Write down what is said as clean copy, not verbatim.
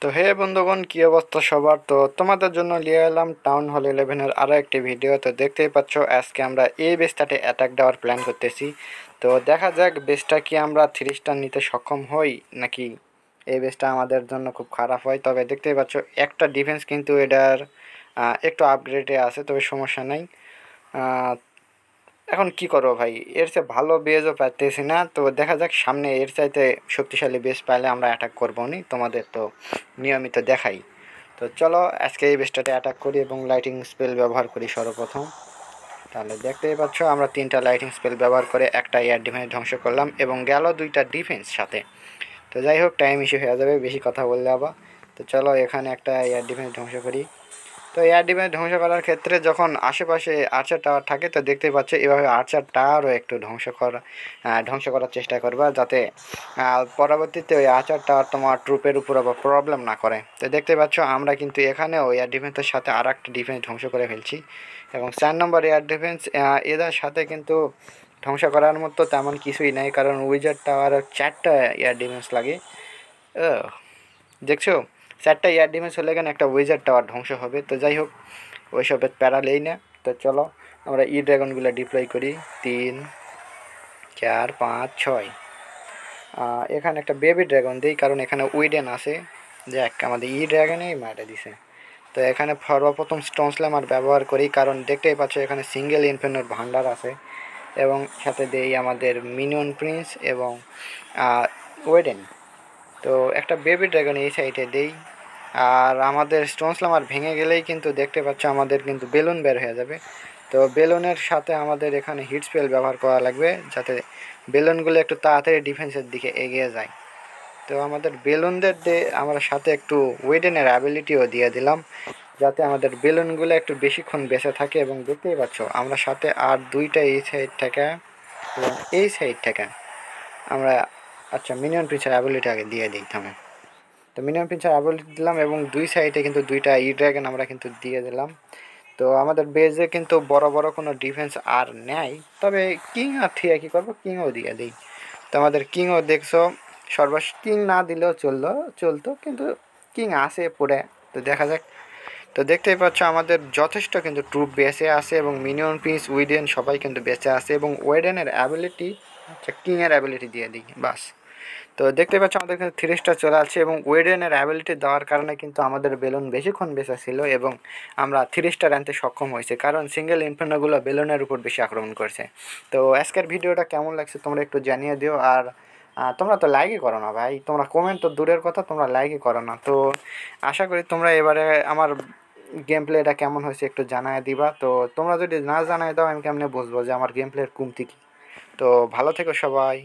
তো হে বন্ধুগণ, কি অবস্থা সবার? তো তোমাদের জন্য নিয়ে এলাম টাউন হল 11-এর আরও একটি ভিডিও। তো দেখতেই পাচ্ছ, আজকে আমরা এই বেসটাতে অ্যাটাক দেওয়ার প্ল্যান করতেছি। তো দেখা যাক বেসটা কি আমরা 3 স্টার নিতে সক্ষম হই নাকি এই বেসটা আমাদের জন্য খুব খারাপ হয়। তবে দেখতেই পাচ্ছ একটা ডিফেন্স কিন্তু এটার একটু আপগ্রেডে আছে, তবে সমস্যা নাই। এখন কি করবো ভাই, এর চেয়ে ভালো বেজও পাইতেছি না। তো দেখা যাক সামনে এর চাইতে শক্তিশালী বেস পাইলে আমরা অ্যাটাক করবো নি, তোমাদের তো নিয়মিত দেখাই। তো চলো আজকে এই বেসটাতে অ্যাটাক করি এবং লাইটিং স্পেল ব্যবহার করি সর্বপ্রথম। তাহলে দেখতেই পাচ্ছ আমরা 3টা লাইটিং স্পেল ব্যবহার করে একটা এয়ার ডিফেন্স ধ্বংস করলাম এবং গেল 2টা ডিফেন্স সাথে। তো যাই হোক, টাইম ইস্যু হয়ে যাবে বেশি কথা বললে আবার। তো চলো এখানে একটা এয়ার ডিফেন্স ধ্বংস করি। তো এয়ার ডিফেন্স ধ্বংস করার ক্ষেত্রে যখন আশেপাশে আর্চার টাওয়ার থাকে, তো দেখতেই পাচ্ছ এভাবে আর্চার টাওয়ারও একটু ধ্বংস করার চেষ্টা করবা, যাতে পরবর্তীতে ওই আর্চার টাওয়ার তোমার ট্রুপের উপর আবার প্রবলেম না করে। তো দেখতে পাচ্ছ আমরা কিন্তু এখানেও এয়ার ডিফেন্সের সাথে আর একটা ডিফেন্স ধ্বংস করে ফেলছি এবং 4 নম্বর এয়ার ডিফেন্স এদের সাথে কিন্তু ধ্বংস করার মতো তেমন কিছুই নেই, কারণ উইজার টাওয়ার 4টা এয়ার ডিফেন্স লাগে। দেখছো, 4টা এয়ার ডিফেন্স হলে কেন একটা উইজার টাওয়ার ধ্বংস হবে। তো যাই হোক, ওইসবের প্যারালেই না। তো চলো আমরা ড্রাগনগুলো ডিপ্লয় করি। 3, 4, 5, 6। এখানে একটা বেবি ড্রাগন দিই, কারণ এখানে উইডেন আছে। যাক, আমাদের ড্রাগনেই মারা দিছে। তো এখানে সর্বপ্রথম স্টোন স্ল্যামার ব্যবহার করি, কারণ দেখতেই পাচ্ছ এখানে সিঙ্গেল ইনফিনিট ভান্ডার আছে এবং সাথে দেই আমাদের মিনিয়ন প্রিন্স এবং ওয়েডেন। তো একটা বেবি ড্রাগন এই সাইডে দেই। আর আমাদের স্টোন স্ল্যামার ভেঙে গেলেই কিন্তু দেখতে পাচ্ছ আমাদের কিন্তু বেলুন বের হয়ে যাবে। তো বেলুনের সাথে আমাদের এখানে হিট স্পেল ব্যবহার করা লাগবে, যাতে বেলুনগুলো একটু তাড়াতাড়ি ডিফেন্সের দিকে এগিয়ে যায়। তো আমাদের বেলুনদের আমরা সাথে একটু ওয়েডেনের অ্যাবিলিটিও দিয়ে দিলাম, যাতে আমাদের বেলুনগুলো একটু বেশিক্ষণ বেঁচে থাকে। এবং দেখতেই পাচ্ছ আমরা সাথে আর 2টা এই সাইড থেকে এবং এই সাইড থেকে আমরা মিনিয়ন প্রিন্সের অ্যাবিলিটি আগে দিয়ে দিই থামে। তো মিনিয়ন প্রিন্সের অ্যাবিলিটি দিলাম এবং 2 সাইডে কিন্তু 2টা ড্রাগন আমরা কিন্তু দিয়ে দিলাম। তো আমাদের বেজে কিন্তু বড় বড় কোনো ডিফেন্স আর নেয়, তবে কিং আর থিয়া কী করবো, কিংও দিয়ে দিই। তো আমাদের কিংও দেখছো, কিং না দিলেও চলতো, কিন্তু কিং আসে পড়ে। তো দেখা যাক। তো দেখতেই পাচ্ছ আমাদের যথেষ্ট কিন্তু ট্রুপ বেঁচে আছে এবং মিনিয়ন প্রিন্স উইডেন সবাই কিন্তু বেঁচে আছে এবং ওয়েডেনের অ্যাবিলিটি কিংয়ের অ্যাবিলিটি দিয়ে দিই, বাস। তো দেখতে পাচ্ছ আমাদের কিন্তু 3 স্টার চলে আসছে এবং ওয়েডেনের অ্যাবিলিটি দেওয়ার কারণে কিন্তু আমাদের বেলুন বেশিক্ষণ বেঁচে ছিল এবং আমরা 3 স্টার আনতে সক্ষম হয়েছে, কারণ সিঙ্গেল ইনফিনিটিগুলো বেলুনের উপর বেশি আক্রমণ করছে। তো আজকের ভিডিওটা কেমন লাগছে তোমরা একটু জানিয়ে দিও। আর তোমরা তো লাইকই করো না ভাই, তোমরা কমেন্ট তো দূরের কথা, তোমরা লাইকই করো না। তো আশা করি তোমরা এবারে আমার গেম প্লেটা কেমন হয়েছে একটু জানায় দিবা। তো তোমরা যদি না জানায় দাও, আমি কেমনে বুঝবো যে আমার গেম প্লের কমতি কী। তো ভালো থেকো সবাই।